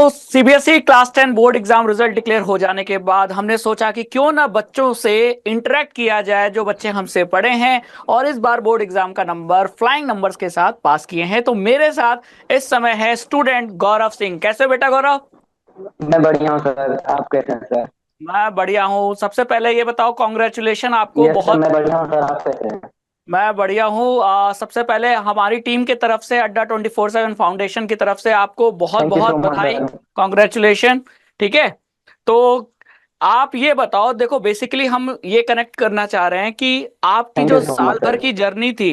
CBSE class 10 board exam result declare हो जाने के बाद हमने सोचा कि क्यों ना बच्चों से इंटरेक्ट किया जाए जो बच्चे हमसे पढ़े हैं और इस बार बोर्ड एग्जाम का नंबर फ्लाइंग नंबर्स के साथ पास किए हैं। तो मेरे साथ इस समय है स्टूडेंट गौरव सिंह। कैसे हो बेटा गौरव? मैं बढ़िया हूँ सर। आप कैसे हैं सर? मैं बढ़िया हूँ। सबसे पहले ये बताओ, कॉन्ग्रेचुलेशन आपको यस सर, बहुत। मैं बढ़िया हूँ सर। आप कैसे हैं? मैं बढ़िया हूँ। सबसे पहले हमारी टीम की तरफ से, अड्डा 24/7 फाउंडेशन की तरफ से आपको बहुत थैंक यू बहुत सो मच बधाई। सर। कॉन्ग्रेचुलेशन। ठीक है। तो आप ये बताओ, देखो बेसिकली हम ये कनेक्ट करना चाह रहे हैं कि आपकी थैंक जो यू सो साल मच भर सर। की जर्नी थी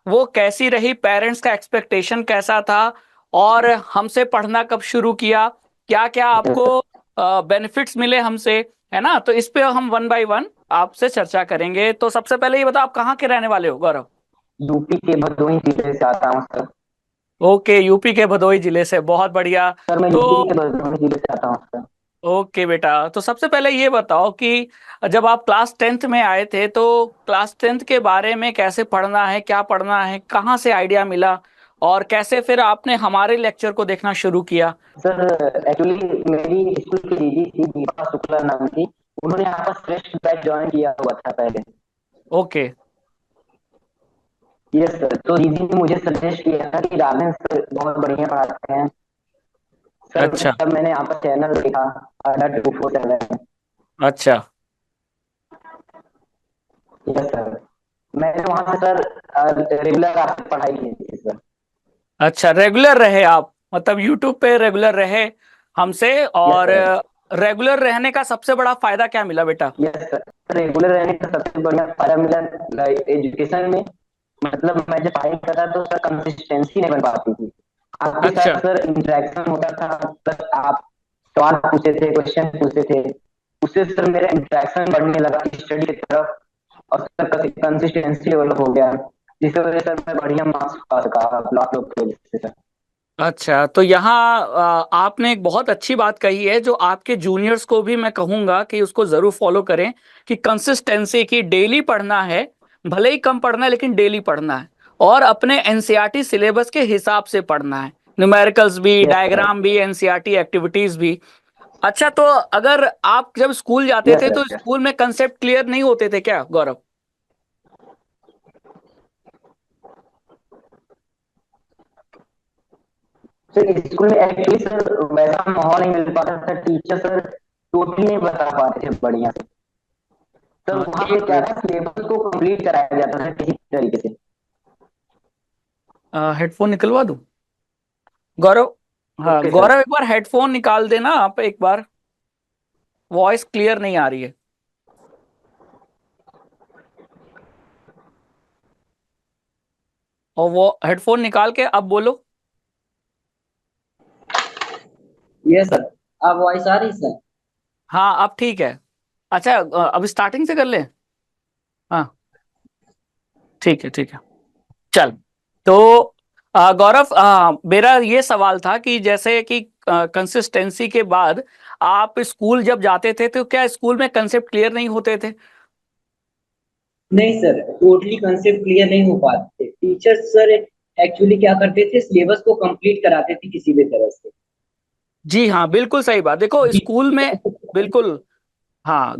वो कैसी रही, पेरेंट्स का एक्सपेक्टेशन कैसा था, और हमसे पढ़ना कब शुरू किया, क्या क्या यस आपको सर। बेनिफिट्स मिले हमसे, है ना? तो इस पे हम वन बाय वन आपसे चर्चा करेंगे। तो सबसे पहले ये बताओ, आप कहाँ के रहने वाले हो गौरव? यूपी के भदोही जिले से आता हूँ सर। ओके, यूपी के भदोही जिले से, बहुत बढ़िया। सर मैं तो यूपी के भदोही जिले से आता हूँ सर। ओके बेटा, तो सबसे पहले ये बताओ कि जब आप क्लास 10th में आए थे तो क्लास 10th के बारे में कैसे पढ़ना है, क्या पढ़ना है, कहाँ से आइडिया मिला, और कैसे फिर आपने हमारे लेक्चर को देखना शुरू किया? सर एक्चुअली मेरी स्कूल की दीदी थी, दीपा शुक्ला नाम की। उन्होंने यहाँ पर श्रेष्ठ बैच ज्वाइन किया हुआ था पहले। ओके। यस सर, तो दीदी ने मुझे सजेस्ट किया था कि रामेश सर बहुत बढ़िया पढ़ाते हैं। सर अच्छा। तब मैंने यहाँ पर चैनल देखा, अड्डा 247। अच्छा। यस सर, मैंने वहाँ से सर रेगुलर आपसे पढ़ाई की थी सर। अच्छा, रेगुलर रहे आप, मतलब यूट्यूब पे रेगुलर रहे हमसे। यस और सर। रेगुलर रहने का सबसे बड़ा फायदा क्या मिला बेटा? यस सर, रेगुलर रहने का सबसे बढ़िया फायदा मिला एजुकेशन में। मतलब मैं जब पढ़ाई करता तो सर कंसिस्टेंसी नहीं बन पाती थी। आपके अच्छा। साथ सर इंटरेक्शन होता था, प्लस आप सवाल पूछते थे, क्वेश्चन पूछते थे। उससे सर मेरा इंटरेक्शन बढ़ने लगा स्टडी की तरफ, और सर कंसिस्टेंसी डेवलप हो गया, जिसकी वजह से सर मैं बढ़िया मार्क्स पा सका आप लोग की वजह से सर। अच्छा, तो यहाँ आपने एक बहुत अच्छी बात कही है जो आपके जूनियर्स को भी मैं कहूंगा कि उसको जरूर फॉलो करें, कि कंसिस्टेंसी की, डेली पढ़ना है। भले ही कम पढ़ना है लेकिन डेली पढ़ना है, और अपने एनसीईआरटी सिलेबस के हिसाब से पढ़ना है। न्यूमेरिकल्स भी, यस सर। डायग्राम भी, एनसीईआरटी एक्टिविटीज भी। अच्छा, तो अगर आप जब स्कूल जाते यस थे तो सर। स्कूल में कंसेप्ट क्लियर नहीं होते थे क्या गौरव? सर स्कूल में एक्चुअली सर वैसा माहौल नहीं मिल पाता था, टीचर सर टोटली नहीं बता पाते थे बढ़िया से। सर वहाँ पे एक क्या मिनट, था, सिलेबस को कंप्लीट कराया जाता था किसी तरीके से। हेडफोन निकलवा दूं गौरव? हाँ ओके सर। गौरव, एक बार हेडफोन निकाल देना आप एक बार, वॉइस क्लियर नहीं आ रही है। और वो हेडफोन निकाल के अब बोलो। Yes sir. अब वॉइस आ रही सर? हाँ अब ठीक है। अच्छा, अब स्टार्टिंग से कर ले। हाँ, ठीक है ठीक है। चल। तो गौरव, मेरा ये सवाल था कि जैसे कि कंसिस्टेंसी के बाद आप स्कूल जब जाते थे तो क्या स्कूल में कंसेप्ट क्लियर नहीं होते थे? नहीं सर, टोटली कंसेप्ट क्लियर नहीं हो पाते थे। टीचर्स सर एक्चुअली क्या करते थे, सिलेबस को कंप्लीट कराते थे किसी भी तरह से। जी हाँ, बिल्कुल सही बात। देखो स्कूल में, बिल्कुल, हाँ,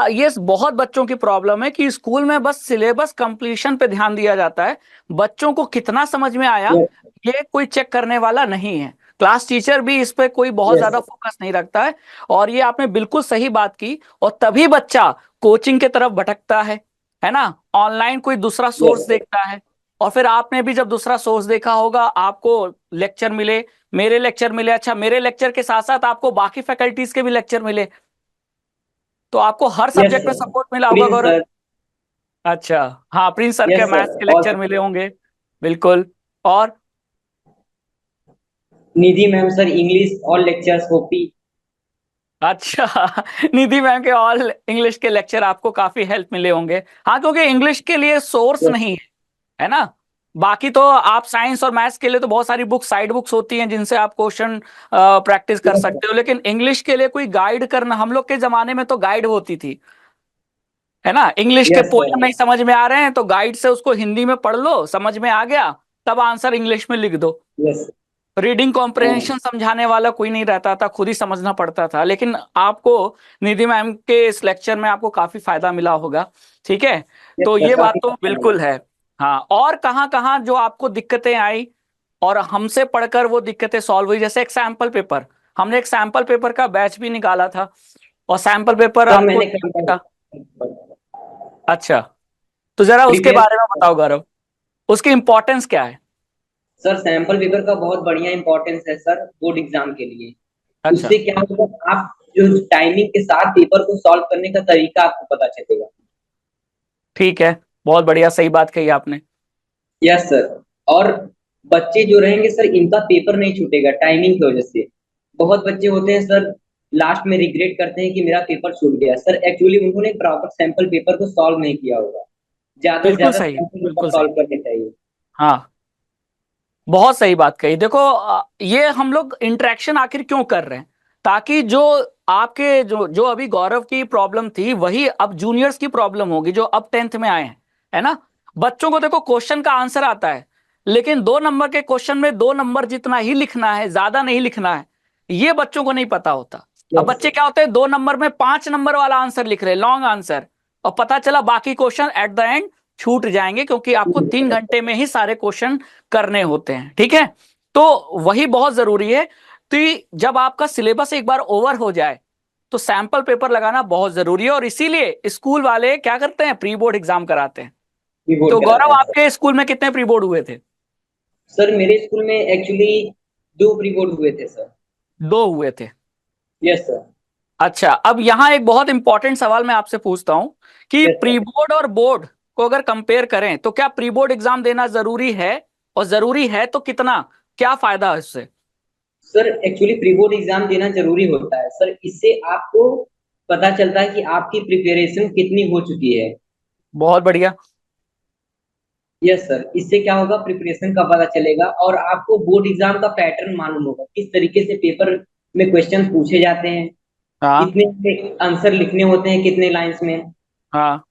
ये बहुत बच्चों की प्रॉब्लम है कि स्कूल में बस सिलेबस कंप्लीशन पे ध्यान दिया जाता है। बच्चों को कितना समझ में आया यस। ये कोई चेक करने वाला नहीं है। क्लास टीचर भी इस पे कोई बहुत यस। ज्यादा फोकस नहीं रखता है। और ये आपने बिल्कुल सही बात की, और तभी बच्चा कोचिंग की तरफ भटकता है ना? ऑनलाइन कोई दूसरा यस सोर्स देखता है। और फिर आपने भी जब दूसरा सोर्स देखा होगा, आपको लेक्चर मिले, मेरे लेक्चर मिले। अच्छा, मेरे लेक्चर के साथ साथ आपको बाकी फैकल्टीज के भी लेक्चर मिले, तो आपको हर यस सब्जेक्ट में सर। सपोर्ट मिला होगा प्रिंस गौरव। सर। अच्छा। हाँ, प्रिंस सर के यस मैथ्स सर। के और लेक्चर मिले होंगे। बिल्कुल। और निधि मैम सर इंग्लिश और लेक्चर्स कॉपी। अच्छा निधि मैम के ऑल इंग्लिश के लेक्चर आपको काफी हेल्प मिले होंगे। हाँ, क्योंकि इंग्लिश के लिए सोर्स यस। नहीं है ना? बाकी तो आप साइंस और मैथ्स के लिए तो बहुत सारी बुक्स, साइड बुक्स होती हैं जिनसे आप क्वेश्चन प्रैक्टिस कर यस सकते हो, लेकिन इंग्लिश के लिए कोई गाइड करना, हम लोग के जमाने में तो गाइड होती थी, है ना? इंग्लिश के यस पोएम सर। नहीं समझ में आ रहे हैं तो गाइड से उसको हिंदी में पढ़ लो, समझ में आ गया, तब आंसर इंग्लिश में लिख दो। यस रीडिंग कॉम्प्रहेंशन समझाने वाला कोई नहीं रहता था, खुद ही समझना पड़ता था। लेकिन आपको निधि मैम के इस लेक्चर में आपको काफी फायदा मिला होगा, ठीक है। यस तो सर, ये बात काफी तो अच्छा लगा। बिल्कुल है। हाँ, और कहाँ कहाँ जो आपको दिक्कतें आई और हमसे पढ़कर वो दिक्कतें सॉल्व हुई, जैसे एक सैंपल पेपर, हमने एक सैंपल पेपर का बैच भी निकाला था, और सैंपल पेपर सर आपको मैंने था। अच्छा, तो जरा उसके प्रिपेयर। बारे में बताओ गौरव, उसकी इंपॉर्टेंस क्या है। सर सैंपल पेपर का बहुत बढ़िया इंपॉर्टेंस है सर बोर्ड एग्जाम के लिए। अच्छा, उससे क्या होगा, आप जो टाइमिंग के साथ पेपर को सॉल्व करने का तरीका आपको पता चलेगा। ठीक है, बहुत बढ़िया, सही बात कही आपने। Yes sir. और बच्चे जो रहेंगे सर, इनका पेपर नहीं छूटेगा टाइमिंग की वजह से। बहुत बच्चे होते हैं सर, लास्ट में रिग्रेट करते हैं कि मेरा पेपर छूट गया। सर एक्चुअली उन्होंने प्रॉपर सैंपल पेपर को सॉल्व नहीं किया होगा। ज्यादा से बिल्कुल ज्यादा सही, सैंपल पेपर बिल्कुल सॉल्व सही। करने चाहिए। हाँ, बहुत सही बात कही। देखो ये हम लोग इंटरेक्शन आखिर क्यों कर रहे हैं, ताकि जो आपके जो अभी गौरव की प्रॉब्लम थी वही अब जूनियर्स की प्रॉब्लम होगी जो अब 10th में आए हैं, है ना। बच्चों को देखो क्वेश्चन का आंसर आता है, लेकिन 2 नंबर के क्वेश्चन में 2 नंबर जितना ही लिखना है, ज्यादा नहीं लिखना है, ये बच्चों को नहीं पता होता। अब यस बच्चे सर। क्या होते हैं, 2 नंबर में 5 नंबर वाला आंसर लिख रहे हैं, लॉन्ग आंसर, और पता चला बाकी क्वेश्चन एट द एंड छूट जाएंगे, क्योंकि आपको 3 घंटे में ही सारे क्वेश्चन करने होते हैं, ठीक है। तो वही बहुत जरूरी है। तो जब आपका सिलेबस एक बार ओवर हो जाए तो सैंपल पेपर लगाना बहुत जरूरी है, और इसीलिए स्कूल वाले क्या करते हैं, प्री बोर्ड एग्जाम कराते हैं। कीबोर्ड तो कराते गौरव, हैं सर। आपके स्कूल में कितने प्री बोर्ड हुए थे। सर मेरे स्कूल में एक्चुअली 2 प्री बोर्ड हुए थे सर। 2 हुए थे। Yes sir. अच्छा, अब यहां एक बहुत इंपॉर्टेंट सवाल मैं आपसे पूछता हूं कि यस प्री सर। बोर्ड और बोर्ड को अगर कंपेयर करें तो क्या प्री बोर्ड एग्जाम देना जरूरी है, और जरूरी है तो कितना, क्या फायदा है इससे। Sir actually pre board exam देना जरूरी होता है सर, इससे आपको पता चलता है कि आपकी प्रिपरेशन कितनी हो चुकी है। बहुत बढ़िया। यस सर, इससे क्या होगा, प्रिपरेशन का पता चलेगा और आपको बोर्ड एग्जाम का पैटर्न मालूम होगा, किस तरीके से पेपर में क्वेश्चन पूछे जाते हैं, हाँ कितने आंसर लिखने होते हैं कितने लाइंस में। हाँ,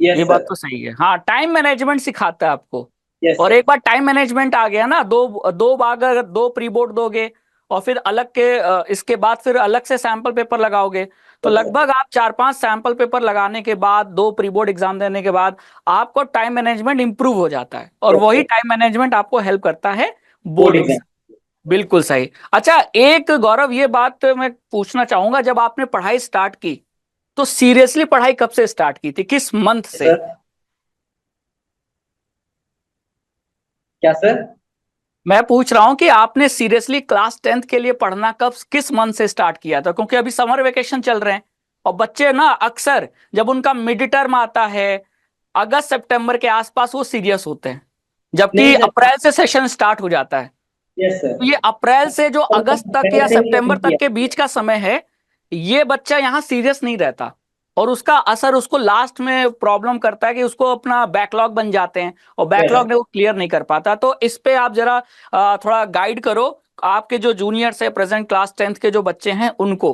ये यस बात सर। तो सही है। हाँ, टाइम मैनेजमेंट सिखाता है आपको। यस और सर। एक बार टाइम मैनेजमेंट आ गया ना, दो दो बार अगर 2 प्री बोर्ड दोगे और फिर अलग के इसके बाद फिर अलग से सैंपल पेपर लगाओगे, तो यस सर। लगभग आप 4-5 सैंपल पेपर लगाने के बाद, 2 प्री बोर्ड एग्जाम देने के बाद आपको टाइम मैनेजमेंट इंप्रूव हो जाता है, और यस वही सर। टाइम मैनेजमेंट आपको हेल्प करता है बोर्ड बोर्ड एग्जाम। एग्जाम। बिल्कुल सही। अच्छा, एक गौरव ये बात मैं पूछना चाहूंगा, जब आपने पढ़ाई स्टार्ट की तो सीरियसली पढ़ाई कब से स्टार्ट की थी, किस मंथ से। सर क्या सर? मैं पूछ रहा हूं कि आपने सीरियसली क्लास 10th के लिए पढ़ना कब, किस मंथ से स्टार्ट किया था, क्योंकि अभी समर वेकेशन चल रहे हैं, और बच्चे ना अक्सर जब उनका मिड टर्म आता है अगस्त सितंबर के आसपास वो सीरियस होते हैं, जबकि नहीं सर। अप्रैल से सेशन स्टार्ट हो जाता है। Yes sir. तो ये अप्रैल से जो सर अगस्त मैंने तक पहले या से ही ज्वाइन सितंबर तक किया। के बीच का समय है, ये बच्चा यहाँ सीरियस नहीं रहता, और उसका असर उसको लास्ट में प्रॉब्लम करता है कि उसको अपना बैकलॉग बन जाते हैं, और यस। बैकलॉग ने वो क्लियर नहीं कर पाता। तो इस पे आप जरा थोड़ा गाइड करो आपके जो जूनियर्स है, प्रेजेंट क्लास 10th के जो बच्चे हैं उनको।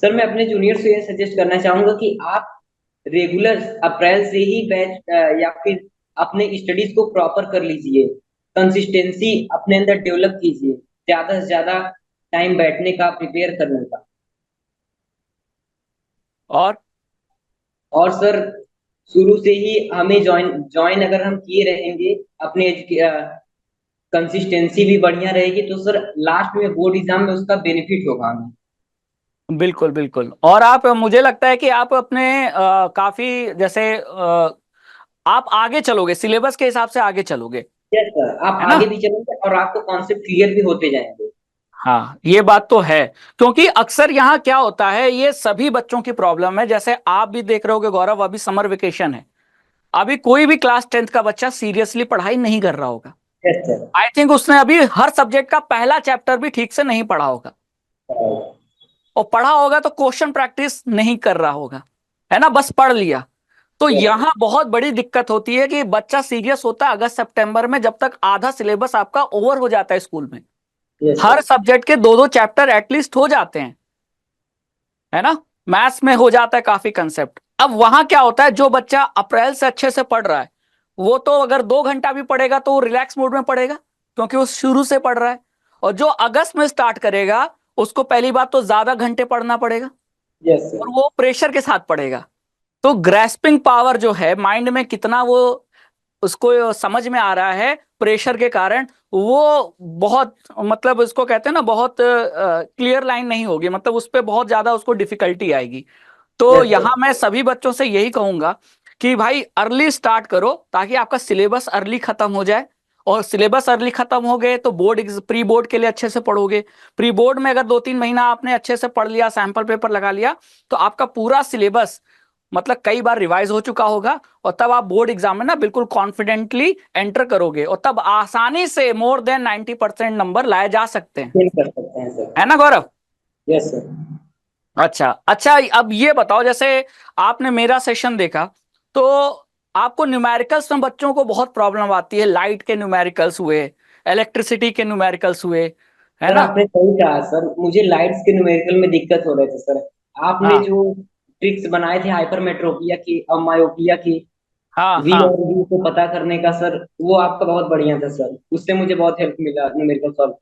सर मैं अपने जूनियर से ये सजेस्ट करना चाहूंगा कि आप रेगुलर अप्रैल से ही बैच या फिर अपने स्टडीज को प्रॉपर कर लीजिए। कंसिस्टेंसी अपने अंदर डेवलप कीजिए, ज्यादा से ज्यादा टाइम बैठने का, प्रिपेयर करने का। और और सर शुरू से ही हमें ज्वाइन ज्वाइन अगर हम किए रहेंगे, अपने कंसिस्टेंसी भी बढ़िया रहेगी, तो सर लास्ट में बोर्ड एग्जाम में उसका बेनिफिट होगा हमें। बिल्कुल बिल्कुल, और आप, मुझे लगता है कि आप अपने काफी जैसे आप आगे चलोगे, सिलेबस के हिसाब से आगे चलोगे, यस सर, आप है ना। आगे भी चलेंगे और आपको कॉन्सेप्ट क्लियर भी होते जाएंगे। हाँ, ये बात तो है, क्योंकि अक्सर यहाँ क्या होता है, ये सभी बच्चों की प्रॉब्लम है, जैसे आप भी देख रहे होगे गौरव, अभी समर वेकेशन है, अभी कोई भी क्लास 10th का बच्चा सीरियसली पढ़ाई नहीं कर रहा होगा। Yes sir. आई थिंक उसने अभी हर सब्जेक्ट का पहला चैप्टर भी ठीक से नहीं पढ़ा होगा, और पढ़ा होगा तो क्वेश्चन प्रैक्टिस नहीं कर रहा होगा, है ना, बस पढ़ लिया। तो यस। यहाँ बहुत बड़ी दिक्कत होती है कि बच्चा सीरियस होता है अगस्त सितंबर में, जब तक आधा सिलेबस आपका ओवर हो जाता है स्कूल में, यस हर सर। सब्जेक्ट के 2-2 चैप्टर एटलीस्ट हो जाते हैं, है ना। मैथ्स में हो जाता है काफी कंसेप्ट। अब वहां क्या होता है, जो बच्चा अप्रैल से अच्छे से पढ़ रहा है वो तो अगर 2 घंटा भी पढ़ेगा तो वो रिलैक्स मोड में पढ़ेगा, क्योंकि वो शुरू से पढ़ रहा है। और जो अगस्त में स्टार्ट करेगा उसको पहली बात तो ज्यादा घंटे पढ़ना पड़ेगा यस और सर। वो प्रेशर के साथ पढ़ेगा। तो ग्रेस्पिंग पावर जो है माइंड में कितना वो उसको समझ में आ रहा है प्रेशर के कारण, वो बहुत मतलब इसको कहते हैं ना बहुत क्लियर लाइन नहीं होगी, मतलब उस पर बहुत ज्यादा उसको डिफिकल्टी आएगी। तो यस सर। यहाँ मैं सभी बच्चों से यही कहूंगा कि भाई अर्ली स्टार्ट करो ताकि आपका सिलेबस अर्ली खत्म हो जाए। और सिलेबस अर्ली खत्म हो गए तो प्री बोर्ड के लिए अच्छे से पढ़ोगे। प्री बोर्ड में अगर 2-3 महीना आपने अच्छे से पढ़ लिया, सैंपल पेपर लगा लिया, तो आपका पूरा सिलेबस मतलब कई बार रिवाइज हो चुका होगा। और तब आप बोर्ड एग्जाम में ना बिल्कुल कॉन्फिडेंटली एंटर करोगे और तब आसानी से मोर देन 90% नंबर लाए जा सकते हैं। फिल कर सकते हैं सर। है ना गौरव? Yes sir. अच्छा अच्छा, अब ये बताओ जैसे आपने मेरा सेशन देखा तो आपको न्यूमेरिकल्स में बच्चों को बहुत प्रॉब्लम आती है, लाइट के न्यूमेरिकल्स हुए, इलेक्ट्रिसिटी के न्यूमेरिकल्स हुए, है सर ना? आपने सही कहा सर, मुझे लाइट्स के न्यूमेरिकल में दिक्कत हो रहे थे सर। आपने हाँ जो ट्रिक्स बनाए थे हाइपरमेट्रोपिया की और मायोपिया की, हाँ वी हाँ। और यू को पता करने का सर, वो आपका बहुत बढ़िया था सर, उससे मुझे बहुत हेल्प मिला न्यूमेरिकल सॉल्व।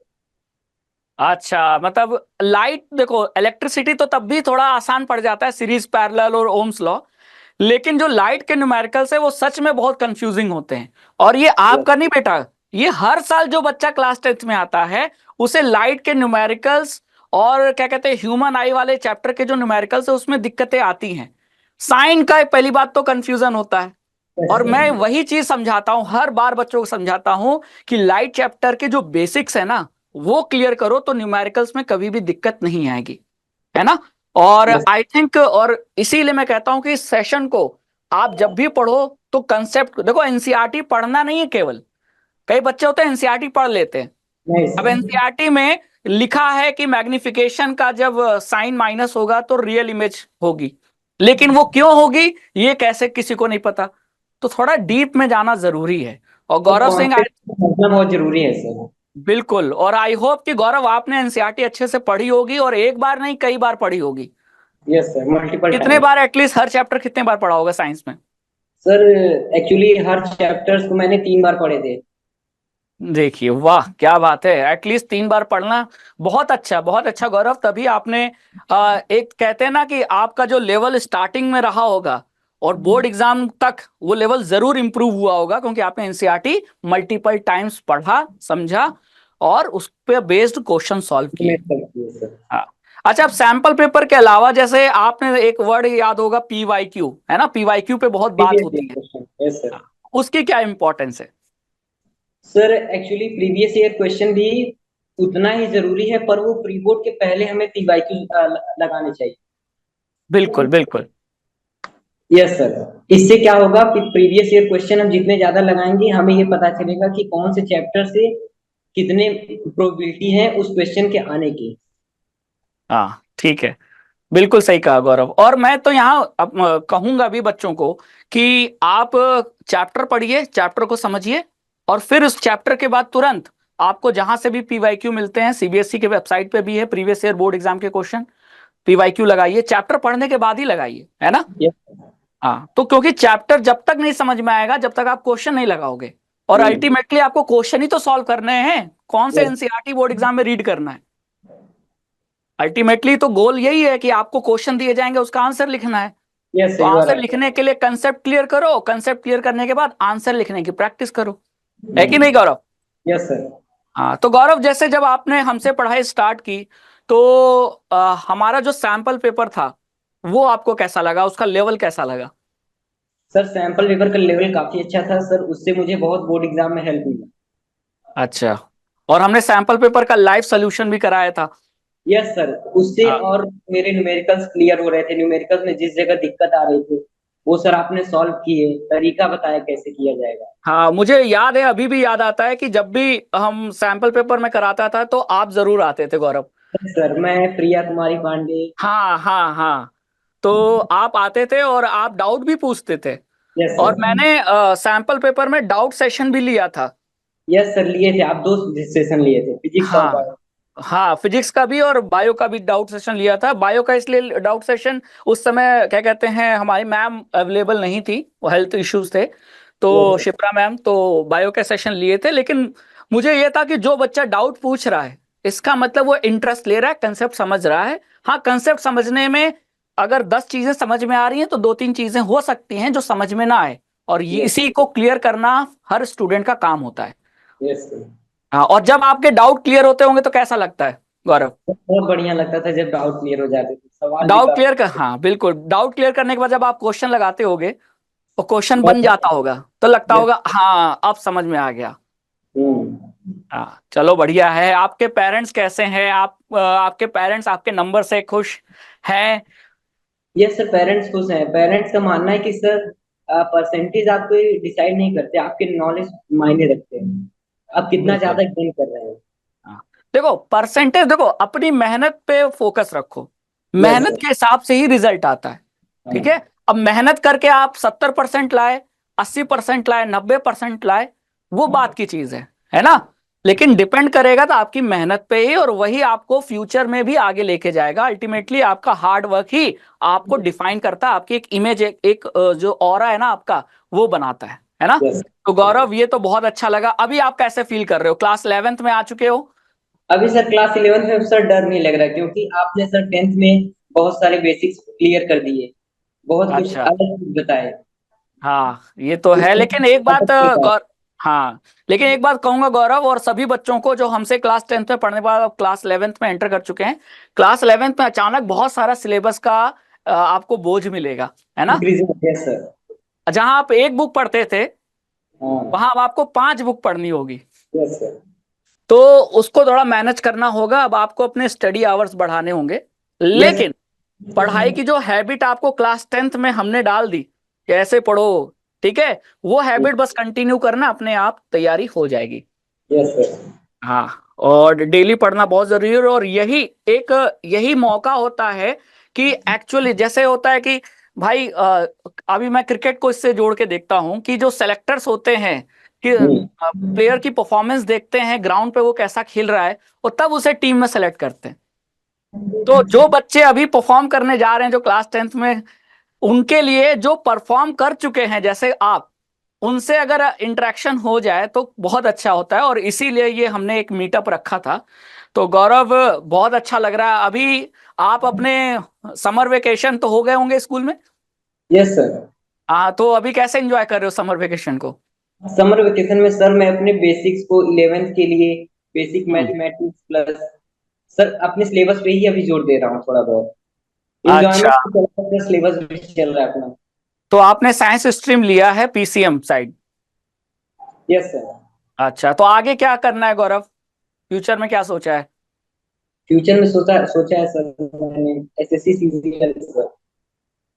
अच्छा मतलब लाइट देखो, इलेक्ट्रिसिटी तो तब भी थोड़ा आसान पड़ जाता है, सीरीज पैरेलल और ओम्स लॉ। लेकिन जो लाइट के न्यूमेरिकल्स है वो सच में बहुत कंफ्यूजिंग होते हैं। और ये आपका नहीं बेटा, ये हर साल जो बच्चा क्लास 10th में आता है उसे लाइट के न्यूमेरिकल्स और क्या कहते हैं ह्यूमन आई वाले चैप्टर के जो न्यूमेरिकल्स है उसमें दिक्कतें आती हैं। साइन का पहली बात तो कंफ्यूजन होता है। यस और सर। मैं वही चीज समझाता हूं, हर बार बच्चों को समझाता हूं कि लाइट चैप्टर के जो बेसिक्स है ना वो क्लियर करो तो न्यूमेरिकल्स में कभी भी दिक्कत नहीं आएगी। है ना? और यस। आई थिंक, और इसीलिए मैं कहता हूं कि इस सेशन को आप जब भी पढ़ो तो कंसेप्ट देखो, एनसीईआरटी पढ़ना नहीं है केवल। कई बच्चे होते हैं एनसीईआरटी पढ़ लेते हैं। नहीं अब सर। एनसीईआरटी में लिखा है कि मैग्निफिकेशन का जब साइन माइनस होगा तो रियल इमेज होगी, लेकिन वो क्यों होगी ये कैसे किसी को नहीं पता। तो थोड़ा डीप में जाना जरूरी है। और तो गौरव सिंह, कॉन्सेप्ट समझना बहुत जरूरी है सर। बिल्कुल, और आई होप कि गौरव आपने एनसीईआरटी अच्छे से पढ़ी होगी और एक बार नहीं कई बार पढ़ी होगी। यस सर, मल्टीपल कितने टाइम्स। बार एटलीस्ट हर चैप्टर कितने बार पढ़ा होगा साइंस में? सर एक्चुअली हर चैप्टर्स को मैंने 3 बार पढ़े थे। देखिए वाह क्या बात है, एटलीस्ट 3 बार पढ़ना बहुत अच्छा, बहुत अच्छा गौरव। तभी आपने एक कहते हैं ना कि आपका जो लेवल स्टार्टिंग में रहा होगा और बोर्ड एग्जाम तक वो लेवल जरूर इंप्रूव हुआ होगा क्योंकि आपने एनसीईआरटी मल्टीपल टाइम्स पढ़ा, समझा और उस पर बेस्ड क्वेश्चन सॉल्व किए। सर। हाँ। अच्छा, अब सैंपल पेपर के अलावा जैसे आपने एक वर्ड याद होगा पीवाईक्यू, है ना? पीवाईक्यू पे बहुत बात प्रीवियस होती ईयर है। Question, yes sir. हाँ, उसकी क्या इंपॉर्टेंस है? Sir actually previous year question भी उतना ही जरूरी है, पर वो प्री बोर्ड के पहले हमें पीवाईक्यू लगाने चाहिए। बिल्कुल बिल्कुल। Yes sir. इससे क्या होगा कि प्रीवियस ईयर क्वेश्चन हम जितने ज्यादा लगाएंगे हमें ये पता चलेगा कि कौन से चैप्टर से कितने प्रोबेबिलिटी है उस क्वेश्चन के आने की। हाँ ठीक है, बिल्कुल सही कहा गौरव। और मैं तो यहाँ अब कहूंगा भी बच्चों को कि आप चैप्टर पढ़िए, चैप्टर को समझिए और फिर उस चैप्टर के बाद तुरंत आपको जहां से भी पीवाईक्यू मिलते हैं, सीबीएसई के वेबसाइट पे भी है प्रीवियस ईयर बोर्ड एग्जाम के क्वेश्चन, पीवाईक्यू लगाइए, चैप्टर पढ़ने के बाद ही लगाइए। है ना? यस। हाँ, तो क्योंकि चैप्टर जब तक नहीं समझ में आएगा जब तक आप क्वेश्चन नहीं लगाओगे। और अल्टीमेटली आपको क्वेश्चन ही तो सॉल्व करने हैं, कौन से यस। एनसीईआरटी बोर्ड एग्जाम में रीड करना है। अल्टीमेटली तो गोल यही है कि आपको क्वेश्चन दिए जाएंगे उसका आंसर लिखना है। यस तो यू आर आंसर राइट। लिखने के लिए कंसेप्ट क्लियर करो, कंसेप्ट क्लियर करने के बाद आंसर लिखने की प्रैक्टिस करो। है कि नहीं गौरव? Yes sir. हाँ, तो गौरव जैसे जब आपने हमसे पढ़ाई स्टार्ट की तो हमारा जो सैंपल पेपर था वो आपको कैसा लगा, उसका लेवल कैसा लगा? सर सैंपल पेपर का लेवल काफी अच्छा था सर, उससे मुझे बहुत बोर्ड एग्जाम में हेल्प मिला। अच्छा, और हमने सैंपल पेपर का लाइव सोल्यूशन भी कराया था। Yes sir. उससे हाँ और मेरे न्यूमेरिकल्स क्लियर हो रहे थे, न्यूमेरिकल्स में जिस जगह दिक्कत आ रही थी वो सर आपने सॉल्व किए, तरीका बताया कैसे किया जाएगा। हाँ, मुझे याद है, अभी भी याद आता है कि जब भी हम सैंपल पेपर में कराता था तो आप जरूर आते थे गौरव। यस सर, मैं प्रिया कुमारी पांडे। हाँ हाँ हाँ, तो आप आते थे और आप डाउट भी पूछते थे। यस और सर। मैंने सैंपल पेपर में डाउट सेशन भी लिया था। यस सर, लिए थे आप 2 सेशन लिए थे, फिजिक्स और हाँ बायो। हाँ, फिजिक्स का भी और बायो का भी डाउट सेशन लिया था। बायो का इसलिए डाउट सेशन, उस समय क्या कहते हैं हमारी मैम अवेलेबल नहीं थी, वो हेल्थ इश्यूज थे, यस तो सर। शिप्रा मैम, तो बायो का सेशन लिए थे। लेकिन मुझे ये था कि जो बच्चा डाउट पूछ रहा है इसका मतलब वो इंटरेस्ट ले रहा है, कंसेप्ट समझ रहा है। हाँ, कंसेप्ट समझने में अगर 10 चीजें समझ में आ रही हैं तो 2-3 चीजें हो सकती हैं जो समझ में ना आए, और ये यस। इसी को क्लियर करना हर स्टूडेंट का काम होता है। Yes sir. हाँ, और जब आपके डाउट क्लियर होते होंगे तो कैसा लगता है गौरव? बहुत बढ़िया लगता था जब डाउट क्लियर हो जाते थे, सवाल भी डाउट क्लियर कर, काफी। हाँ बिल्कुल, डाउट क्लियर करने के बाद जब आप क्वेश्चन लगाते होगे और क्वेश्चन बन बहुत। जाता होगा तो लगता यस। होगा हाँ अब समझ में आ गया। हम्म। हाँ चलो बढ़िया है। आपके पेरेंट्स कैसे हैं? आपके पेरेंट्स आपके नंबर से खुश हैं? यस सर, पेरेंट्स खुश हैं। पेरेंट्स का मानना है कि सर परसेंटेज आपको डिसाइड नहीं करते, आपके नॉलेज मायने रखते हैं, आप कितना बिल्कुल। ज्यादा गेन कर रहे हैं। हाँ, देखो परसेंटेज, देखो अपनी मेहनत पे फोकस रखो, यस मेहनत सर। के हिसाब से ही रिजल्ट आता है। ठीक है। हाँ। अब मेहनत करके आप 70% लाए, 80% लाए, 90% लाए, वो बात की चीज है ना? लेकिन डिपेंड करेगा तो आपकी मेहनत पे ही, और वही आपको फ्यूचर में भी आगे लेके जाएगा। अल्टीमेटली आपका हार्ड वर्क ही आपको डिफाइन करता है, आपकी एक इमेज, जो ऑरा है ना आपका, वो बनाता है ना? यस। तो गौरव ये तो बहुत अच्छा लगा। अभी आप कैसे फील कर रहे हो? क्लास 11th में आ चुके हो। अभी सर क्लास 11th में सर डर नहीं लग रहा, क्योंकि आपने सर 10th में बहुत सारे बेसिक्स क्लियर कर दिए, बहुत कुछ अच्छा। अलग चीज बताए। हाँ ये तो है, उसमें लेकिन एक बात अटक गया। हाँ, लेकिन एक बात कहूंगा गौरव, और सभी बच्चों को जो हमसे क्लास 10th में पढ़ने के बाद अब क्लास 11th में एंटर कर चुके हैं, क्लास 11th में अचानक बहुत सारा सिलेबस का आपको बोझ मिलेगा, है ना? इंक्रीज हो गया सर। जहां आप एक बुक पढ़ते थे हाँ। वहां अब आपको 5 बुक पढ़नी होगी। Yes sir. तो उसको थोड़ा मैनेज करना होगा। अब आपको अपने स्टडी आवर्स बढ़ाने होंगे, यस। लेकिन पढ़ाई की जो हैबिट आपको क्लास 10th में हमने डाल दी कि ऐसे पढ़ो, ठीक है, वो हैबिट बस कंटिन्यू करना, अपने आप तैयारी हो जाएगी। Yes sir. हाँ, और डेली पढ़ना बहुत जरूरी है, और यही मौका होता है कि एक्चुअली जैसे होता है कि भाई अभी मैं क्रिकेट को इससे जोड़ के देखता हूं कि जो सेलेक्टर्स होते हैं कि प्लेयर की परफॉर्मेंस देखते हैं ग्राउंड पे वो कैसा खेल रहा है, और तब उसे टीम में सेलेक्ट करते हैं। तो जो बच्चे अभी परफॉर्म करने जा रहे हैं जो क्लास 10th में, उनके लिए जो परफॉर्म कर चुके हैं जैसे आप, उनसे अगर इंटरेक्शन हो जाए तो बहुत अच्छा होता है, और इसीलिए ये हमने एक मीटअप रखा था। तो गौरव बहुत अच्छा लग रहा है। अभी आप अपने समर वेकेशन तो हो गए होंगे स्कूल में? Yes sir. हाँ, तो अभी कैसे एंजॉय कर रहे हो समर वेकेशन को? समर वेकेशन में सर मैं अपने बेसिक्स को 11th के लिए बेसिक हम्म। मैथमेटिक्स प्लस सर अपने सिलेबस पे ही अभी जोर दे रहा हूँ थोड़ा बहुत। अच्छा, इंजॉयमेंट चल रहा है, सिलेबस भी चल रहा है अपना। तो आपने साइंस स्ट्रीम लिया है, पीसीएम साइड? Yes sir. अच्छा, तो आगे क्या करना है गौरव? फ्यूचर में क्या सोचा है? फ्यूचर में सोचा सोचा है सर मैंने एसएससी सीजीएल सर।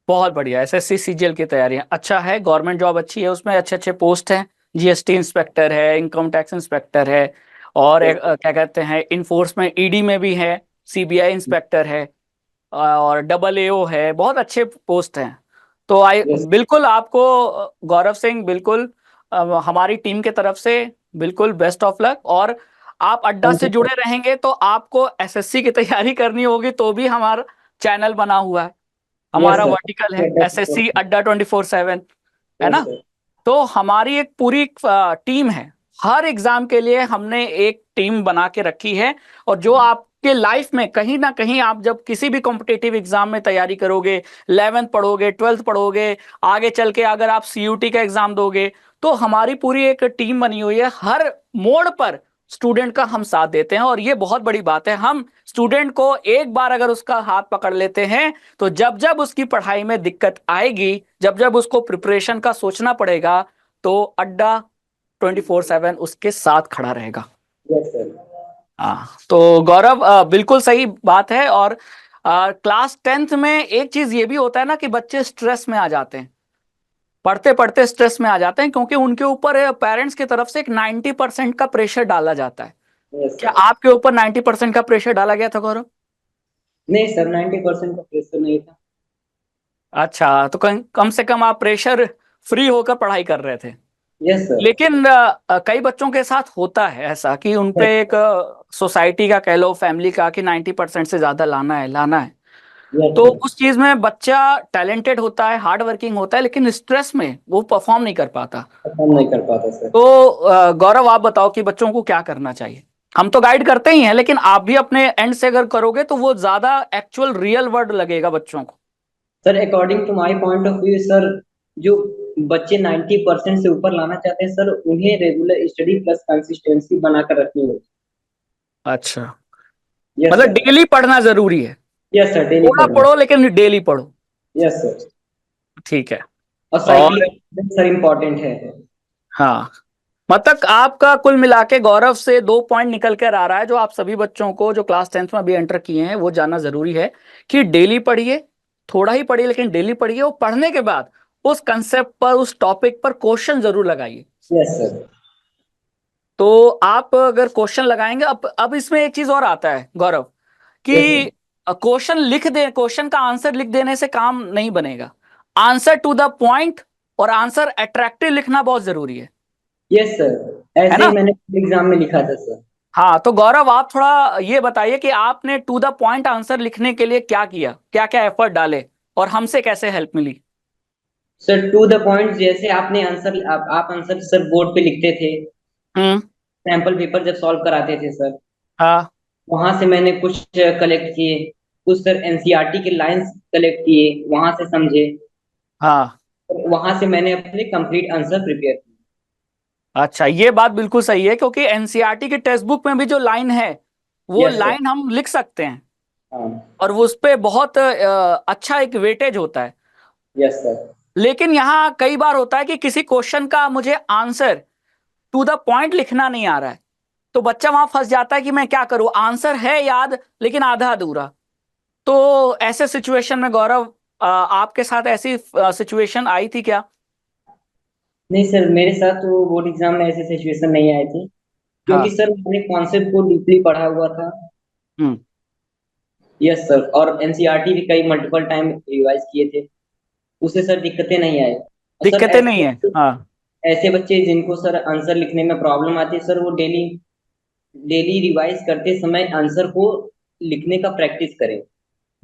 बहुत बढ़िया, एसएससी सीजीएल की तैयारियां अच्छा है, गवर्नमेंट जॉब अच्छी है, उसमें अच्छे अच्छे पोस्ट हैं। जीएसटी इंस्पेक्टर है, इनकम टैक्स इंस्पेक्टर है, और यस सर। क्या कहते हैं, इन्फोर्समेंट ईडी में भी है, सीबीआई इंस्पेक्टर है, और डबल एओ है, बहुत अच्छे पोस्ट हैं। तो यस। बिल्कुल आपको गौरव सिंह, बिल्कुल हमारी टीम के तरफ से बिल्कुल बेस्ट ऑफ लक। और आप अड्डा थैंक से यू सर। जुड़े रहेंगे तो आपको एसएससी की तैयारी करनी होगी, तो भी हमारा चैनल बना हुआ है, यस हमारा सर। वर्टिकल है एसएससी अड्डा 24/7, है यस ना? सर। तो हमारी एक पूरी टीम है, हर एग्जाम के लिए हमने एक टीम बना के रखी है। और जो आपके लाइफ में कहीं ना कहीं आप जब किसी भी कॉम्पिटिटिव एग्जाम में तैयारी करोगे, 11th पढ़ोगे, 12th पढ़ोगे, आगे चल के अगर आप सीयूटी का एग्जाम दोगे, तो हमारी पूरी एक टीम बनी हुई है, हर मोड़ पर स्टूडेंट का हम साथ देते हैं। और ये बहुत बड़ी बात है, हम स्टूडेंट को एक बार अगर उसका हाथ पकड़ लेते हैं तो जब जब उसकी पढ़ाई में दिक्कत आएगी, जब जब उसको प्रिपरेशन का सोचना पड़ेगा, तो अड्डा 24/7 उसके साथ खड़ा रहेगा। Yes sir. हाँ, तो गौरव बिल्कुल सही बात है। और क्लास 10th में एक चीज ये भी होता है ना कि बच्चे स्ट्रेस में आ जाते हैं, पढ़ते पढ़ते स्ट्रेस में आ जाते हैं, क्योंकि उनके ऊपर पेरेंट्स की तरफ से एक 90% का प्रेशर डाला जाता है। यस क्या सर। आपके ऊपर 90% का प्रेशर डाला गया था गौरव? नहीं सर, 90% का प्रेशर नहीं था। अच्छा, तो कम से कम आप प्रेशर फ्री होकर पढ़ाई कर रहे थे। Yes sir. लेकिन कई बच्चों के साथ होता है ऐसा कि उनपे एक सोसाइटी का कह लो, फैमिली का, कि 90% से ज्यादा लाना है, लाना है। यस तो सर। उस चीज में बच्चा टैलेंटेड होता है, हार्ड वर्किंग होता है, लेकिन स्ट्रेस में वो परफॉर्म नहीं कर पाता। परफॉर्म नहीं कर पाता सर। तो गौरव आप बताओ कि बच्चों को क्या करना चाहिए। हम तो गाइड करते ही हैं, लेकिन आप भी अपने एंड से अगर करोगे तो वो ज्यादा एक्चुअल रियल वर्ड लगेगा बच्चों को। Sir according to my point of view sir, जो बच्चे 90% से ऊपर लाना चाहते हैं सर, उन्हें रेगुलर स्टडी प्लस कंसिस्टेंसी बनाकर रखनी होगी। अच्छा, यस मतलब सर। डेली पढ़ना जरूरी है। यस सर, डेली थोड़ा पढ़ना। पढ़ो लेकिन डेली पढ़ो। Yes sir. ठीक है। और और साइक्लिंग सर इम्पोर्टेंट है। हाँ, मतलब आपका कुल मिला के गौरव से 2 पॉइंट निकल कर आ रहा है, जो आप सभी बच्चों को जो क्लास 10th में अभी एंटर किए हैं वो जानना जरूरी है कि डेली पढ़िए। थोड़ा ही पढ़िए लेकिन डेली पढ़िए, और पढ़ने के बाद उस कंसेप्ट पर, उस टॉपिक पर क्वेश्चन जरूर लगाइए। Yes sir. तो आप अगर क्वेश्चन लगाएंगे, अब इसमें एक चीज और आता है गौरव, यस सर। कि क्वेश्चन लिख दे, क्वेश्चन का आंसर लिख देने से काम नहीं बनेगा। आंसर टू द पॉइंट और आंसर अट्रैक्टिव लिखना बहुत जरूरी यस सर, है ऐसे ही ना। मैंने एग्जाम में लिखा था सर। हाँ, तो गौरव आप थोड़ा ये बताइए कि आपने टू द पॉइंट आंसर लिखने के लिए क्या किया, क्या क्या एफर्ट डाले, और हमसे कैसे हेल्प मिली। सर टू द पॉइंट, जैसे आपने आंसर, आप आंसर सर बोर्ड पे लिखते थे, हम्म। सैंपल पेपर जब सॉल्व कराते थे सर, हाँ वहां से मैंने कुछ कलेक्ट किए, कुछ सर एनसीईआरटी के लाइंस कलेक्ट किए, वहां से समझे, हाँ। वहां से मैंने अपने कंप्लीट आंसर प्रिपेयर किए। अच्छा, ये बात बिल्कुल सही है, क्योंकि एनसीईआरटी की टेक्स्ट बुक में भी जो लाइन है वो यस सर। लाइन हम लिख सकते हैं, हाँ। और वो उस पे बहुत अच्छा एक वेटेज होता है। Yes sir. लेकिन यहाँ कई बार होता है कि किसी क्वेश्चन का मुझे आंसर टू द पॉइंट लिखना नहीं आ रहा है, तो बच्चा वहां फंस जाता है कि मैं क्या करूं, आंसर है याद लेकिन आधा अधूरा। तो ऐसे सिचुएशन में गौरव, आपके साथ ऐसी सिचुएशन आई थी क्या। नहीं सर, मेरे साथ तो बोर्ड एग्जाम में ऐसी सिचुएशन नहीं आई थी, क्योंकि हाँ। सर मैंने कॉन्सेप्ट को डीपली पढ़ा हुआ था। हम्म। यस सर, और एनसीईआरटी भी कई मल्टीपल टाइम रिवाइज किए थे, उससे सर दिक्कतें नहीं आई। और सर दिक्कतें नहीं है। हाँ। ऐसे बच्चे जिनको सर आंसर लिखने में प्रॉब्लम आती है सर, वो डेली डेली रिवाइज करते समय आंसर को लिखने का प्रैक्टिस करें।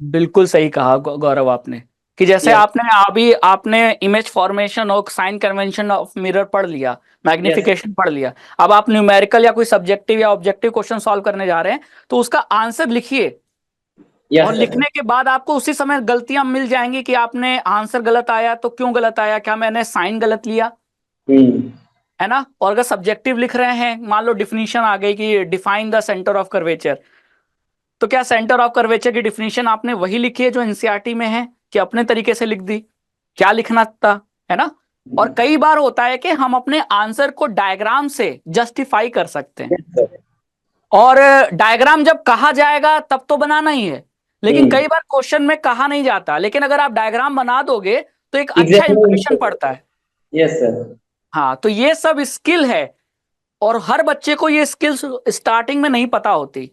बिल्कुल सही कहा गौरव आपने, कि जैसे यस। आपने अभी आपने इमेज फॉर्मेशन और साइन कन्वेंशन ऑफ मिरर पढ़ लिया, यस। मैग्निफिकेशन पढ़ लिया। अब आप न्यूमेरिकल या कोई सब्जेक्टिव या ऑब्जेक्टिव क्वेश्चन सॉल्व करने जा रहे हैं, तो उसका आंसर लिखिए। और यस सर। लिखने के बाद आपको उसी समय गलतियां मिल जाएंगी कि आपने आंसर गलत आया तो क्यों गलत आया, क्या मैंने साइन गलत लिया, हम्म। है ना। और अगर सब्जेक्टिव लिख रहे हैं, मान लो डिफिनीशन आ गई कि define the centre of curvature, तो क्या सेंटर ऑफ कर्वेचर की डिफिनीशन आपने वही लिखी है जो एनसीईआरटी में है, कि अपने तरीके से लिख दी, क्या लिखना था, है ना। और कई बार होता है कि हम अपने आंसर को डायग्राम से जस्टिफाई कर सकते हैं, यस सर। और डायग्राम जब कहा जाएगा तब तो बनाना ही है। लेकिन हम्म। कई बार क्वेश्चन में कहा नहीं जाता, लेकिन अगर आप डायग्राम बना दोगे तो एक अच्छा इंप्रेशन एग्जैक्टली। पड़ता है। Yes sir. हाँ, तो ये सब स्किल है, और हर बच्चे को ये स्किल्स स्टार्टिंग में नहीं पता होती,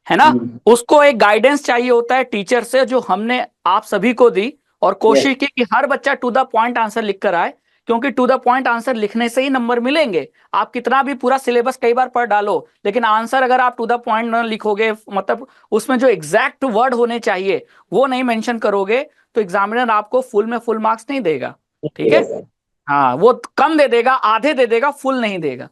है ना। हम्म। उसको एक गाइडेंस चाहिए होता है टीचर से, जो हमने आप सभी को दी, और यस। कोशिश की कि हर बच्चा टू द पॉइंट आंसर लिख कर आए, क्योंकि टू द पॉइंट आंसर लिखने से ही नंबर मिलेंगे। आप कितना भी पूरा सिलेबस कई बार पढ़ डालो, लेकिन आंसर अगर आप टू द पॉइंट न लिखोगे, मतलब उसमें जो एग्जैक्ट वर्ड होने चाहिए वो नहीं मेंशन करोगे, तो एग्जामिनर आपको फुल में फुल मार्क्स नहीं देगा। ठीक है। Yes sir. हाँ, वो कम दे देगा, आधे दे देगा, फुल नहीं देगा,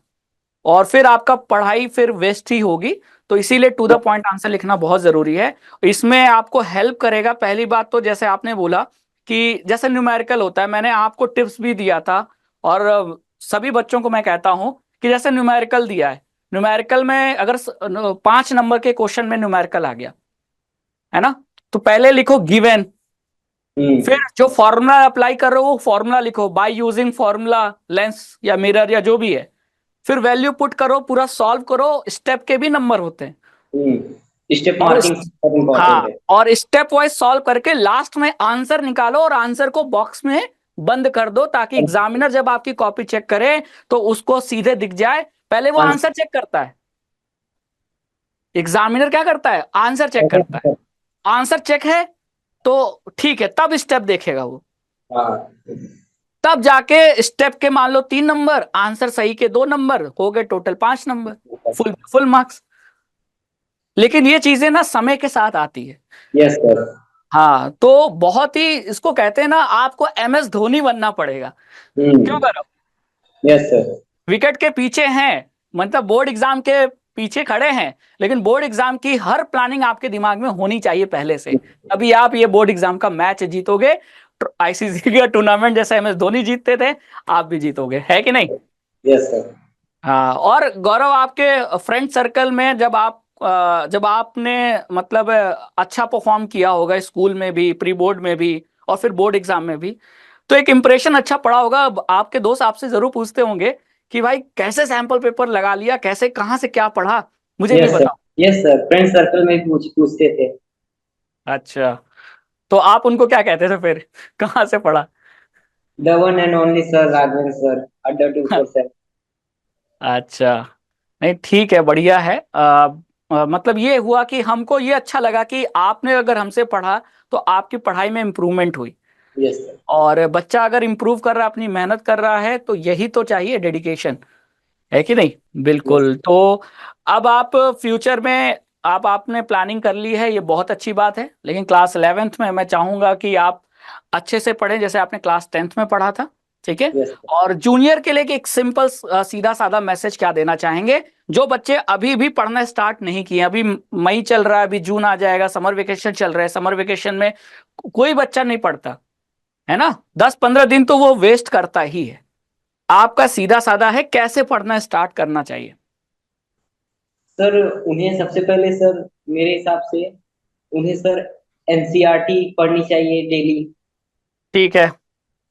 और फिर आपका पढ़ाई फिर वेस्ट ही होगी। तो इसीलिए टू द पॉइंट आंसर लिखना बहुत जरूरी है। इसमें आपको हेल्प करेगा, पहली बात तो जैसे आपने बोला कि जैसे न्यूमेरिकल होता है, मैंने आपको टिप्स भी दिया था, और सभी बच्चों को मैं कहता हूं कि जैसे न्यूमेरिकल दिया है, न्यूमेरिकल में अगर 5 नंबर के क्वेश्चन में न्यूमेरिकल आ गया, है ना, तो पहले लिखो गिवन, फिर हम्म। जो फॉर्मूला अप्लाई कर रहे हो वो फॉर्मूला लिखो, बाय यूजिंग फॉर्मूला, लेंस या मिरर या जो भी है। फिर वैल्यू पुट करो, पूरा सॉल्व करो, स्टेप के भी नंबर होते हैं। स्टेप और मार्किंग बहुत हाँ, इंपॉर्टेंट है। और स्टेप वाइज सॉल्व करके लास्ट में आंसर निकालो, और आंसर को बॉक्स में बंद कर दो, ताकि एग्जामिनर जब आपकी कॉपी चेक करे तो उसको सीधे दिख जाए। पहले वो आंसर चेक करता है, एग्जामिनर क्या करता है, आंसर चेक करता है। आंसर। आंसर चेक है तो ठीक है, तब स्टेप देखेगा वो। हाँ। तब जाके स्टेप के मान लो 3 नंबर, आंसर सही के 2 नंबर, हो गए total 5 number, full full marks. लेकिन ये चीजें ना समय के साथ आती है। Yes sir. हाँ, तो बहुत ही इसको कहते हैं ना, आपको MS धोनी बनना पड़ेगा। क्यों हम्म। करो, यस सर। विकेट के पीछे हैं, मतलब बोर्ड एग्जाम के पीछे खड़े हैं, लेकिन बोर्ड एग्जाम की हर प्लानिंग आपके दिमाग में होनी चाहिए पहले से। अभी आप ये बोर्ड एग्जाम का मैच जीतोगे, ICC का टूर्नामेंट जैसे MS धोनी जीतते थे, आप भी जीतोगे, है कि नहीं? Yes sir. हाँ, और गौरव, आपके फ्रेंड सर्कल में जब आपने मतलब अच्छा परफॉर्म किया होगा स्कूल में भी, प्री बोर्ड में भी, और फिर बोर्ड एग्जाम में भी, तो एक इम्प्रेशन अच्छा पड़ा होगा। अब आपके दोस्त आपसे जरूर पूछते होंगे कि भाई कैसे सैंपल पेपर लगा लिया, कैसे, कहाँ से क्या पढ़ा, मुझे भी यस सर। बताओ। यस सर, फ्रेंड सर्कल में पूछते थे। अच्छा, तो आप उनको क्या कहते थे फिर? कहाँ से पढ़ा? The one and only sir, Raghavendra sir, अड्डा 247। अच्छा, नहीं ठीक है, बढ़िया है। मतलब ये हुआ कि हमको ये अच्छा लगा कि आपने अगर हमसे पढ़ा तो आपकी पढ़ाई में इम्प्रूवमेंट हुई। Yes sir. और बच्चा अगर इम्प्रूव कर रहा है, अपनी मेहनत कर रहा है, तो यही तो चाहिए, डेडिकेशन, है कि नहीं? यस। बिल्कुल। तो अब आप फ्यूचर में, आप आपने प्लानिंग कर ली है, ये बहुत अच्छी बात है, लेकिन क्लास 11th में मैं चाहूंगा कि आप अच्छे से पढ़ें जैसे आपने क्लास 10th में पढ़ा था, ठीक है? यस। और जूनियर के लिए एक सिंपल सीधा साधा मैसेज क्या देना चाहेंगे, जो बच्चे अभी भी पढ़ना स्टार्ट नहीं किए? अभी मई चल रहा है, अभी जून आ जाएगा, समर वेकेशन चल रहा है, समर वेकेशन में कोई बच्चा नहीं पढ़ता, है ना? 10-15 दिन तो वो वेस्ट करता ही है। आपका सीधा साधा है, कैसे पढ़ना स्टार्ट करना चाहिए? सर उन्हें सबसे पहले सर, मेरे हिसाब से उन्हें सर एनसीईआरटी पढ़नी चाहिए डेली। ठीक है।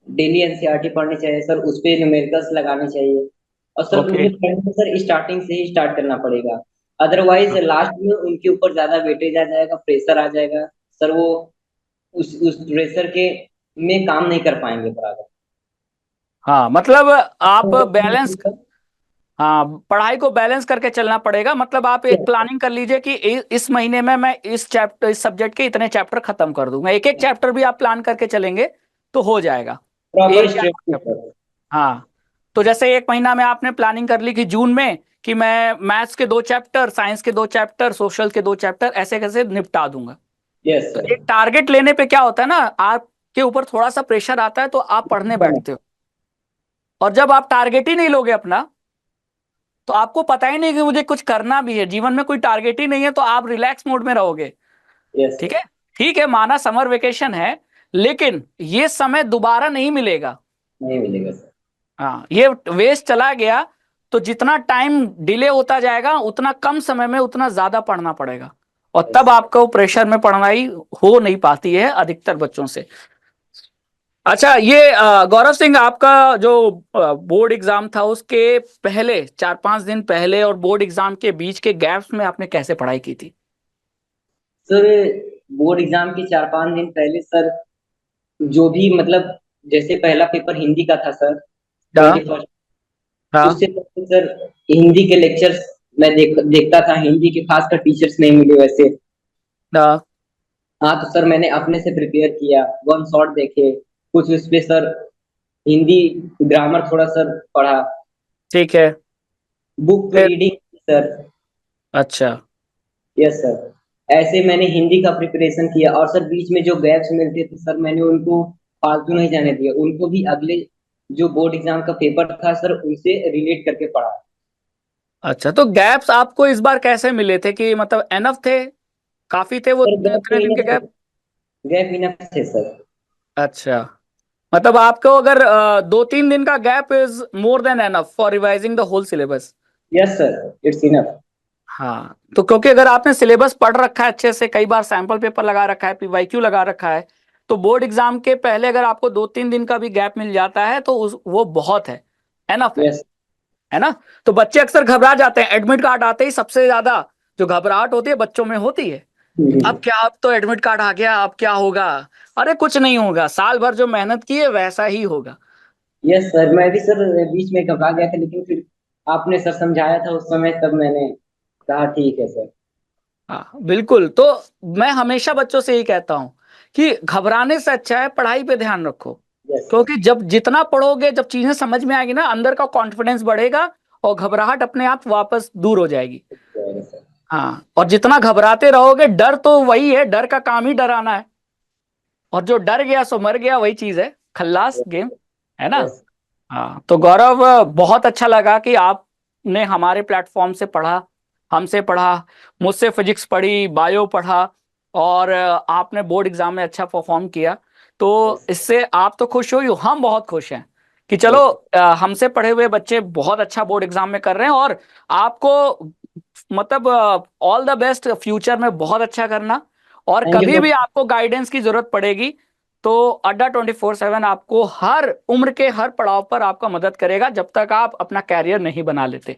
डेली एनसीईआरटी पढ़नी चाहिए सर, उस पे न्यूमेरिकल्स लगाने चाहिए। और सर ओके। उन्हें पढ़ने सर स्टार्टिंग से ही स्टार्ट करना पड़ेगा। अदरवाइज लास्ट में उनके ऊपर ज्यादा वेटेज आ जाएगा, प्रेशर आ जाएगा सर, वो उस प्रेशर के में काम नहीं कर पाएंगे बराबर। हाँ, मतलब आप बैलेंस, तो हाँ, पढ़ाई को बैलेंस करके चलना पड़ेगा। मतलब आप एक प्लानिंग कर लीजिए कि इस महीने में मैं इस सब्जेक्ट के इतने चैप्टर खत्म कर दूंगा। एक एक चैप्टर भी आप प्लान करके चलेंगे तो हो जाएगा। प्रॉपर एक या स्ट्रेट दो टू चैप्टर। हाँ, तो जैसे एक महीना में आपने प्लानिंग कर ली कि जून में कि मैं मैथ्स के 2 चैप्टर, साइंस के 2 चैप्टर, सोशल के 2 चैप्टर, ऐसे कैसे निपटा दूंगा। यस तो सर। एक टारगेट लेने पे क्या होता है ना, आपके ऊपर थोड़ा सा प्रेशर आता है तो आप पढ़ने बैठते हो। और जब आप टारगेट ही नहीं लोगे अपना, तो आपको पता ही नहीं कि मुझे कुछ करना भी है, जीवन में कोई टारगेट ही नहीं है, तो आप रिलैक्स मोड में रहोगे। यस ठीक सर। है। ठीक है, माना समर वेकेशन है, लेकिन ये समय दोबारा नहीं मिलेगा। नहीं मिलेगा सर। हाँ, ये वेस्ट चला गया, तो जितना टाइम डिले होता जाएगा उतना कम समय में उतना ज्यादा पढ़ना पड़ेगा, और यस। तब आपको प्रेशर में पढ़ाई हो नहीं पाती है अधिकतर बच्चों से। अच्छा, ये गौरव सिंह, आपका जो बोर्ड एग्जाम था उसके पहले 4-5 दिन पहले और बोर्ड एग्जाम के बीच के गैप्स में आपने कैसे पढ़ाई की थी? सर बोर्ड एग्जाम के 4-5 दिन पहले सर, जो भी मतलब, जैसे पहला पेपर हिंदी का था सर, हाँ। 21st। हाँ। उससे पहले सर हिंदी के लेक्चर्स मैं देखता था, हिंदी के खासकर टीचर्स नहीं मिले वैसे। हाँ। हाँ तो सर मैंने अपने से प्रिपेयर किया, वन शॉट देखे कुछ उस पे सर, हिंदी ग्रामर थोड़ा सर पढ़ा, ठीक है। बुक फिर? Reading sir. अच्छा। यस सर, ऐसे मैंने हिंदी का प्रिपरेशन किया। और सर बीच में जो गैप्स मिलते थे सर, मैंने उनको फालतू नहीं जाने दिया, उनको भी अगले जो बोर्ड एग्जाम का पेपर था सर उनसे रिलेट करके पढ़ा। अच्छा, तो गैप्स आपको इस बार कैसे मिले थे, कि मतलब एनफ थे, काफी थे वो सर इतने दिन के गैप? गैप इनफ थे सर। अच्छा, मतलब आपको अगर 2-3 दिन का gap is more than enough for revising the whole syllabus. Yes sir, it's enough. हाँ, तो क्योंकि अगर आपने सिलेबस पढ़ रखा है अच्छे से, कई बार सैंपल पेपर लगा रखा है, PYQ लगा रखा है, तो बोर्ड एग्जाम के पहले अगर आपको 2-3 दिन का भी गैप मिल जाता है तो वो बहुत है, एनफ यस। है ना? तो बच्चे अक्सर घबरा जाते हैं, एडमिट कार्ड आते ही सबसे ज्यादा जो घबराहट होती है बच्चों में होती है कि अब क्या, अब तो एडमिट कार्ड आ गया, अब क्या होगा? अरे कुछ नहीं होगा, साल भर जो मेहनत की है वैसा ही होगा। यस सर, मैं भी सर बीच में घबरा गया था, लेकिन फिर आपने सर समझाया था उस समय, तब मैंने कहा ठीक है सर। हाँ बिल्कुल। तो मैं हमेशा बच्चों से यही कहता हूं कि घबराने से अच्छा है पढ़ाई पे ध्यान रखो। Yes sir. क्योंकि जब जितना पढ़ोगे, जब चीजें समझ में आएगी ना, अंदर का कॉन्फिडेंस बढ़ेगा और घबराहट अपने आप वापस दूर हो जाएगी। सर। हाँ, और जितना घबराते रहोगे, डर तो वही है, डर का काम ही डराना है। और जो डर गया सो मर गया, वही चीज है खल्लास गेम, है ना। यस। हाँ, तो गौरव बहुत अच्छा लगा कि आपने हमारे प्लेटफॉर्म से पढ़ा, हमसे पढ़ा, मुझसे फिजिक्स पढ़ी, बायो पढ़ा, और आपने बोर्ड एग्जाम में अच्छा परफॉर्म किया। तो यस। इससे आप तो खुश हो, हम बहुत खुश हैं कि चलो यस। हमसे पढ़े हुए बच्चे बहुत अच्छा बोर्ड एग्जाम में कर रहे हैं। और आपको मतलब ऑल द बेस्ट, फ्यूचर में बहुत अच्छा करना। और थैंक यू कभी सो भी मच। आपको गाइडेंस की जरूरत पड़ेगी तो अड्डा 24/7 आपको हर उम्र के हर पड़ाव पर आपका मदद करेगा, जब तक आप अपना कैरियर नहीं बना लेते।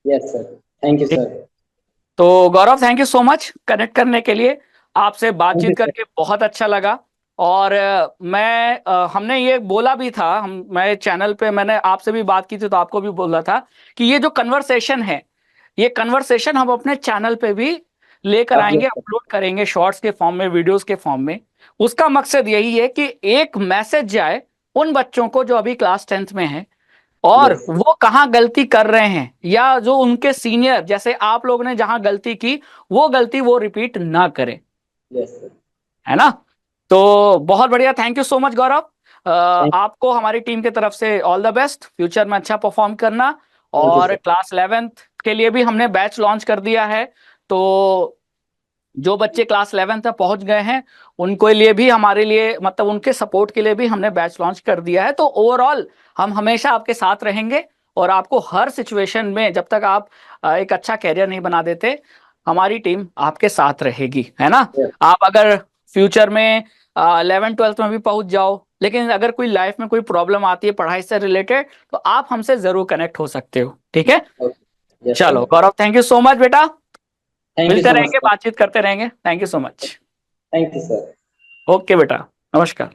Yes sir. थैंक यू ठीक। सर। तो Gaurav, thank you so much connect करने के लिए। आपसे थैंक यू बातचीत सर। करके बहुत अच्छा लगा। और हमने ये बोला भी था, मैं चैनल पे मैंने आपसे भी बात की थी तो आपको भी बोला था कि ये जो कन्वर्सेशन है, ये कन्वर्सेशन हम अपने चैनल पे भी लेकर आप आएंगे, यस अपलोड करेंगे शॉर्ट्स के फॉर्म में, वीडियोस के फॉर्म में। उसका मकसद यही है कि एक मैसेज जाए उन बच्चों को जो अभी क्लास 10th में हैं, और यस। वो कहाँ गलती कर रहे हैं, या जो उनके सीनियर जैसे आप लोग ने जहां गलती की, वो गलती वो रिपीट ना करें, यस सर। है ना। तो बहुत बढ़िया, thank you so much Gaurav. Thank आपको हमारी टीम की तरफ से ऑल द बेस्ट, फ्यूचर में अच्छा परफॉर्म करना। थैंक यू और सर। क्लास 11th के लिए भी हमने बैच लॉन्च कर दिया है। तो जो बच्चे क्लास 11th तक पहुंच गए हैं, उनको लिए भी, हमारे लिए मतलब उनके सपोर्ट के लिए भी हमने बैच लॉन्च कर दिया है। तो ओवरऑल हम हमेशा आपके साथ रहेंगे, और आपको हर सिचुएशन में, जब तक आप एक अच्छा कैरियर नहीं बना देते, हमारी टीम आपके साथ रहेगी, है ना। यस। आप अगर फ्यूचर में 11th 12th में भी पहुंच जाओ, लेकिन अगर कोई लाइफ में कोई प्रॉब्लम आती है पढ़ाई से रिलेटेड, तो आप हमसे जरूर कनेक्ट हो सकते हो, ठीक है। यस चलो sir. Gaurav, thank you so much बेटा। थैंक यू मिलते सो मच रहेंगे, सर। बातचीत करते रहेंगे। Thank you so much. Thank you sir. Okay बेटा, नमस्कार।